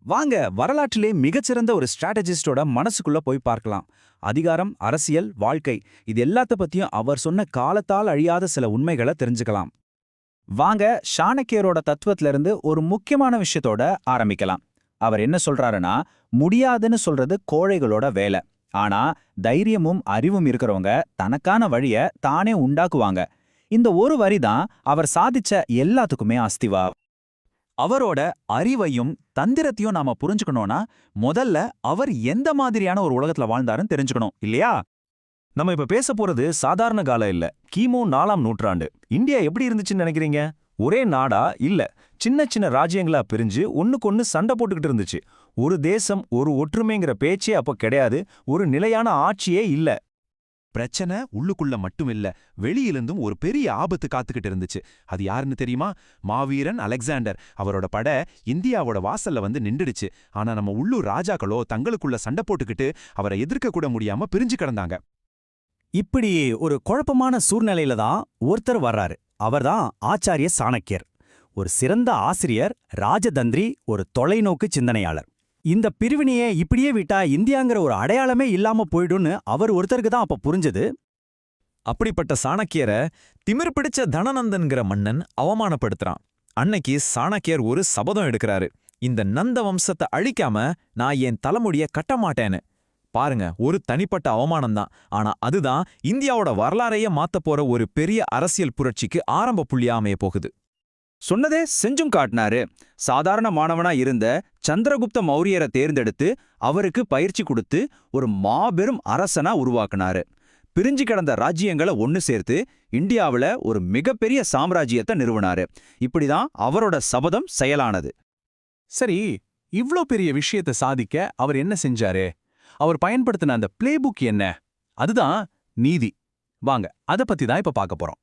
வாங்க வரலாற்றிலே மிகச்சிறந்த ஒரு ஸ்ட்ராட்டஜிஸ்டோட மனசுக்குள்ள போய் பார்க்கலாம். அதிகாரம், அரசியல், வாழ்க்கை இது எல்லாத்த பத்தியும் அவர் சொன்ன காலத்தால் அழியாத சில உண்மைகளை தெரிஞ்சுக்கலாம். வாங்க சாணக்கியரோட தத்துவத்துல இருந்து ஒரு முக்கியமான விஷயத்தோட ஆரம்பிக்கலாம். அவர் என்ன சொல்றாருன்னா, முடியாதுன்னு சொல்றது கோழைகளோட வேலை. ஆனா தைரியமும் அறிவும் இருக்கிறவங்க தனக்கான வழிய தானே உண்டாக்குவாங்க. இந்த ஒரு வரிதான் அவர் சாதிச்ச எல்லாத்துக்குமே அஸ்திவா. அவரோட அறிவையும் தந்திரத்தையும் நாம புரிஞ்சுக்கணும்னா முதல்ல அவர் எந்த மாதிரியான ஒரு உலகத்துல வாழ்ந்தாருன்னு தெரிஞ்சுக்கணும் இல்லையா? நம்ம இப்ப பேச போறது சாதாரண காலம் இல்ல, கிமு 4ஆம் நூற்றாண்டு. இந்தியா எப்படி இருந்துச்சுன்னு நினைக்கிறீங்க? ஒரே நாடா இல்ல, சின்ன சின்ன ராஜ்யங்களா பிரிஞ்சு ஒண்ணுக்கொன்னு சண்டை போட்டுக்கிட்டு இருந்துச்சு. ஒரு தேசம், ஒரு ஒற்றுமைங்கிற பேச்சே அப்ப கிடையாது. ஒரு நிலையான ஆட்சியே இல்ல. பிரச்சனை உள்ளுக்குள்ள மட்டுமில்ல, வெளியிலிருந்தும் ஒரு பெரிய ஆபத்து காத்துக்கிட்டு இருந்துச்சு. அது யாருன்னு தெரியுமா? மாவீரன் அலெக்சாண்டர். அவரோட படை இந்தியாவோட வாசல்ல வந்து நின்றுடுச்சு. ஆனா நம்ம உள்ளூர் ராஜாக்களோ தங்களுக்குள்ள சண்டை போட்டுக்கிட்டு அவரை எதிர்க்க கூட முடியாம பிரிஞ்சு கிடந்தாங்க. இப்படி ஒரு குழப்பமான சூழ்நிலையில தான் ஒருத்தர் வர்றாரு. அவர்தான் ஆச்சாரிய சாணக்கியர். ஒரு சிறந்த ஆசிரியர், ராஜதந்திரி, ஒரு தொலைநோக்கு சிந்தனையாளர். இந்த பிரிவினையே இப்படியே விட்டா இந்தியாங்கிற ஒரு அடையாளமே இல்லாம போயிடும்னு அவர் ஒருத்தருக்கு தான் அப்ப புரிஞ்சது. அப்படிப்பட்ட சாணக்கியரை திமிர் பிடிச்ச தனநந்தன்கிற மன்னன் அவமானப்படுத்துறான். அன்னைக்கு சாணக்கியர் ஒரு சபதம் எடுக்கிறாரு. இந்த நந்த வம்சத்தை அழிக்காம நான் என் தலைமுடிய கட்ட மாட்டேன்னு. பாருங்க, ஒரு தனிப்பட்ட அவமானம்தான். ஆனா அதுதான் இந்தியாவோட வரலாறையே மாத்தப் போற ஒரு பெரிய அரசியல் புரட்சிக்கு ஆரம்ப புள்ளியா அமைய போகுது. சொன்னதே செஞ்சும் காட்டினாரு. சாதாரண மாணவனா இருந்த சந்திரகுப்த மௌரியரை தேர்ந்தெடுத்து அவருக்கு பயிற்சி கொடுத்து ஒரு மாபெரும் அரசனா உருவாக்குனாரு. பிரிஞ்சு கிடந்த ராஜ்யங்களை ஒன்னு சேர்த்து இந்தியாவுல ஒரு மிகப்பெரிய சாம்ராஜ்யத்தை நிறுவனாரு. இப்படிதான் அவரோட சபதம் செயலானது. சரி, இவ்ளோ பெரிய விஷயத்தை சாதிக்க அவர் என்ன செஞ்சாரு? அவர் பயன்படுத்தின அந்த பிளேபுக் என்ன? அதுதான் நீதி. வாங்க அத பத்தி தான் இப்ப பார்க்க போறோம்.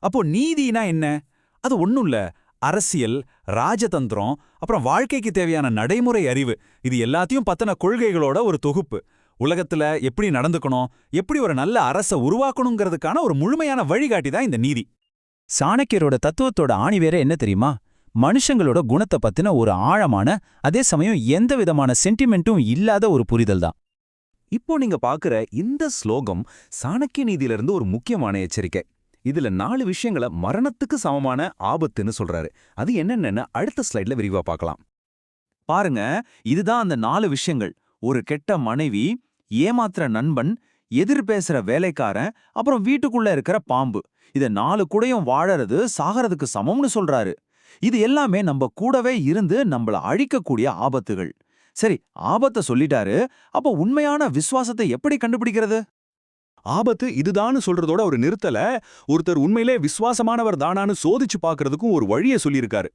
அப்போ நீதினா என்ன? அது ஒண்ணும் இல்ல, அரசியல், ராஜதந்திரம், அப்புறம் வாழ்க்கைக்கு தேவையான நடைமுறை அறிவு, இது எல்லாத்தையும் பத்தின கொள்கைகளோட ஒரு தொகுப்பு. உலகத்துல எப்படி நடந்துக்கணும், எப்படி ஒரு நல்ல அரச உருவாக்கணுங்கிறதுக்கான ஒரு முழுமையான வழிகாட்டி தான் இந்த நீதி. சாணக்கியரோட தத்துவத்தோட ஆணிவேர என்ன தெரியுமா? மனுஷங்களோட குணத்தை பத்தின ஒரு ஆழமான, அதே சமயம் எந்த விதமான சென்டிமெண்ட்டும் இல்லாத ஒரு புரிதல் தான். இப்போ நீங்க பாக்குற இந்த ஸ்லோகம் சாணக்கிய நீதியிலிருந்து ஒரு முக்கியமான எச்சரிக்கை. இதுல 4 விஷயங்களை மரணத்துக்கு சமமான ஆபத்துன்னு சொல்றாரு. அது என்னென்னு அடுத்த ஸ்லைட்ல விரிவா பார்க்கலாம். பாருங்க, இதுதான் அந்த 4 விஷயங்கள். ஒரு கெட்ட மனைவி, ஏமாத்துற நண்பன், எதிர் பேசுற வேலைக்காரன், அப்புறம் வீட்டுக்குள்ள இருக்கிற பாம்பு. இத 4 கூடயும் வாழறது சாகறதுக்கு சமம்னு சொல்றாரு. இது எல்லாமே நம்ம கூடவே இருந்து நம்மள அழிக்கக்கூடிய ஆபத்துகள். சரி, ஆபத்தை சொல்லிட்டாரு. அப்ப உண்மையான விசுவாசத்தை எப்படி கண்டுபிடிக்கிறது? ஆபத்து இதுதான்னு சொல்றதோட ஒரு நிறுத்தல, ஒருத்தர் உண்மையிலே விசுவாசமானவர் தானான்னு சோதிச்சு பார்க்கறதுக்கும் ஒரு வழியை சொல்லியிருக்காரு.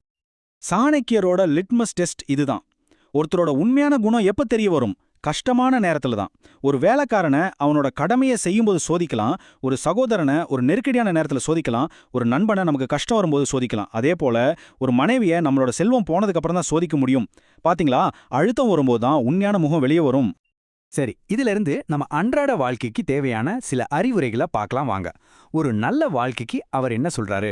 சாணக்கியரோட லிட்மஸ் டெஸ்ட் இதுதான். ஒருத்தரோட உண்மையான குணம் எப்ப தெரிய வரும்? கஷ்டமான நேரத்துல தான். ஒரு வேலைக்காரனை அவனோட கடமையை செய்யும்போது சோதிக்கலாம், ஒரு சகோதரனை ஒரு நெருக்கடியான நேரத்துல சோதிக்கலாம், ஒரு நண்பனை நமக்கு கஷ்டம் வரும்போது சோதிக்கலாம். அதே போல ஒரு மனைவியை நம்மளோட செல்வம் போனதுக்கு அப்புறம் தான் சோதிக்க முடியும். பாத்தீங்களா, அழுத்தம் வரும்போது தான் உண்மையான முகம் வெளியே வரும். சரி, இதிலிருந்து நம்ம அன்றாட வாழ்க்கைக்கு தேவையான சில அறிவுரைகளை பார்க்கலாம் வாங்க. ஒரு நல்ல வாழ்க்கைக்கு அவர் என்ன சொல்றாரு?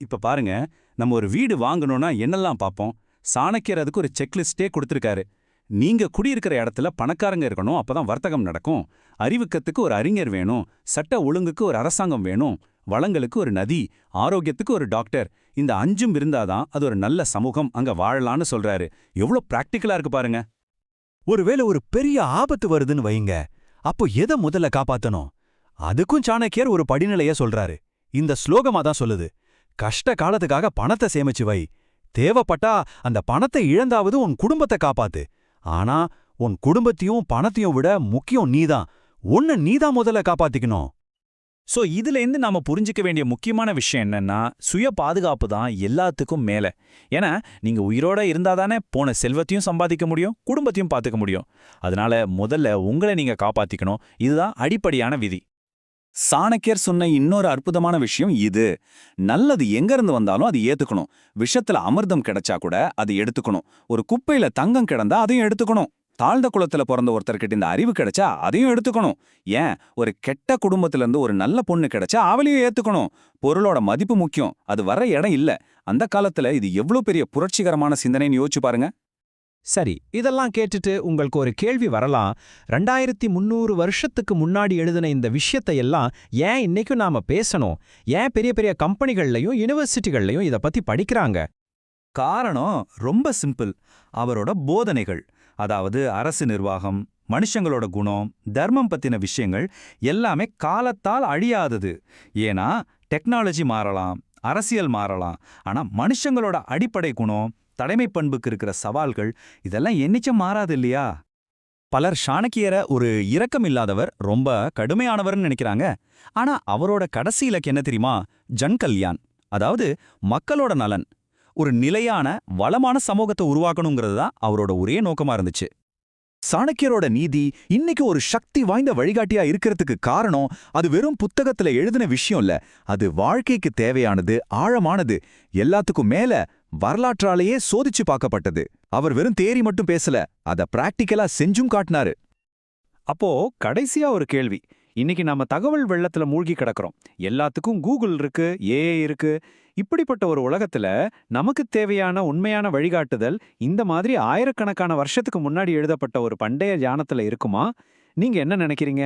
இப்ப பாருங்க, நம்ம ஒரு வீடு வாங்கணும்னா என்னெல்லாம் பார்ப்போம்? சாணக்கியர் அதுக்கு ஒரு செக்லிஸ்டே கொடுத்திருக்காரு. நீங்க குடியிருக்கிற இடத்துல பணக்காரங்க இருக்கணும், அப்பதான் வர்த்தகம் நடக்கும். அறிவுக்கத்துக்கு ஒரு அறிஞர் வேணும், சட்ட ஒழுங்குக்கு ஒரு அரசாங்கம் வேணும், வளங்களுக்கு ஒரு நதி, ஆரோக்கியத்துக்கு ஒரு டாக்டர். இந்த 5ம் இருந்தாதான் அது ஒரு நல்ல சமூகம், அங்க வாழலான்னு சொல்றாரு. எவ்வளவு பிராக்டிக்கலா இருக்கு பாருங்க. ஒருவேளை ஒரு பெரிய ஆபத்து வருதுன்னு வைங்க, அப்போ எதை முதல்ல காப்பாத்தணும்? அதுக்கும் சாணக்கியர் ஒரு படிநிலைய சொல்றாரு. இந்த ஸ்லோகமா தான் சொல்லுது, கஷ்ட காலத்துக்காக பணத்தை சேமிச்சு வை. தேவைப்பட்டா அந்த பணத்தை இழந்தாவது உன் குடும்பத்தை காப்பாத்து. ஆனா உன் குடும்பத்தையும் பணத்தையும் விட முக்கியம் நீதான். நீதான் முதல்ல காப்பாத்திக்கணும். சோ இதுல இருந்து நாம புரிஞ்சுக்க வேண்டிய முக்கியமான விஷயம் என்னன்னா, சுய பாதுகாப்பு தான் எல்லாத்துக்கும் மேல. ஏன்னா நீங்க உயிரோட இருந்தாதானே போன செல்வத்தையும் சம்பாதிக்க முடியும், குடும்பத்தையும் பார்த்துக்க முடியும். அதனால முதல்ல உங்களை நீங்க காப்பாத்திக்கணும். இதுதான் அடிப்படையான விதி. சாணக்கியர் சொன்ன இன்னொரு அற்புதமான விஷயம் இது. நல்லது எங்க இருந்து வந்தாலும் அது ஏத்துக்கணும். விஷத்துல அமிர்தம் கிடைச்சா கூட அது எடுத்துக்கணும். ஒரு குப்பையில தங்கம் கிடந்தா அதையும் எடுத்துக்கணும். தாழ்ந்த குலத்துல பிறந்த ஒருத்தர்கிட்ட இந்த அறிவு கிடைச்சா அதையும் எடுத்துக்கணும். ஏன், ஒரு கெட்ட குடும்பத்துல இருந்து ஒரு நல்ல பொண்ணு கிடைச்சா அவளையும் ஏத்துக்கணும். பொருளோட மதிப்பு முக்கியம், அது வர இடம் இல்ல. அந்த காலத்துல இது எவ்வளவு பெரிய புரட்சிகரமான சிந்தனைன்னு யோசிச்சு பாருங்க. சரி, இதெல்லாம் கேட்டுட்டு உங்களுக்கு ஒரு கேள்வி வரலாம். 2300 வருஷத்துக்கு முன்னாடி எழுதின இந்த விஷயத்தை எல்லாம் ஏன் இன்னைக்கும் நாம பேசணும்? ஏன் பெரிய பெரிய கம்பெனிகள்லயும் யுனிவர்சிட்டிகள்லயும் இத பத்தி படிக்கிறாங்க? காரணம் ரொம்ப சிம்பிள். அவரோட போதனைகள், அதாவது அரசு நிர்வாகம், மனுஷங்களோட குணம், தர்மம் பத்தின விஷயங்கள் எல்லாமே காலத்தால் அழியாதது. ஏன்னா டெக்னாலஜி மாறலாம், அரசியல் மாறலாம், ஆனா மனுஷங்களோட அடிப்படை குணம், தலைமை பண்புக்கு இருக்கிற சவால்கள் இதெல்லாம் என்னிச்சம் மாறாது இல்லையா? பலர் சாணக்கியரை ஒரு இரக்கமில்லாதவர், ரொம்ப கடுமையானவர்னு நினைக்கிறாங்க. ஆனா அவரோட கடைசி இலக்கு என்ன தெரியுமா? ஜன் கல்யாண், அதாவது மக்களோட நலன். ஒரு நிலையான வளமான சமூகத்தை உருவாக்கணுங்கிறது தான் அவரோட ஒரே நோக்கமா இருந்துச்சு. சாணக்கியரோட நீதி இன்னைக்கு ஒரு சக்தி வாய்ந்த வழிகாட்டியா இருக்கிறதுக்கு காரணம் அது வெறும் புத்தகத்துல எழுதின விஷயம் இல்ல, அது வாழ்க்கைக்கு தேவையானது, ஆழமானது, எல்லாத்துக்கும் மேல வரலாற்றாலேயே சோதிச்சு பார்க்கப்பட்டது. அவர் வெறும் தேரி மட்டும் பேசல, அத பிராக்டிக்கலா செஞ்சும் காட்டினாரு. அப்போ கடைசியா ஒரு கேள்வி. இன்னைக்கு நாம தகவல் வெள்ளத்துல மூழ்கி கிடக்கிறோம். எல்லாத்துக்கும் கூகுள் இருக்கு, ஏஐ இருக்கு. இப்படிப்பட்ட ஒரு உலகத்துல நமக்கு தேவையான உண்மையான வழிகாட்டுதல் இந்த மாதிரி ஆயிரக்கணக்கான வருஷத்துக்கு முன்னாடி எழுதப்பட்ட ஒரு பண்டைய ஞானத்துல இருக்குமா? நீங்க என்ன நினைக்கிறீங்க?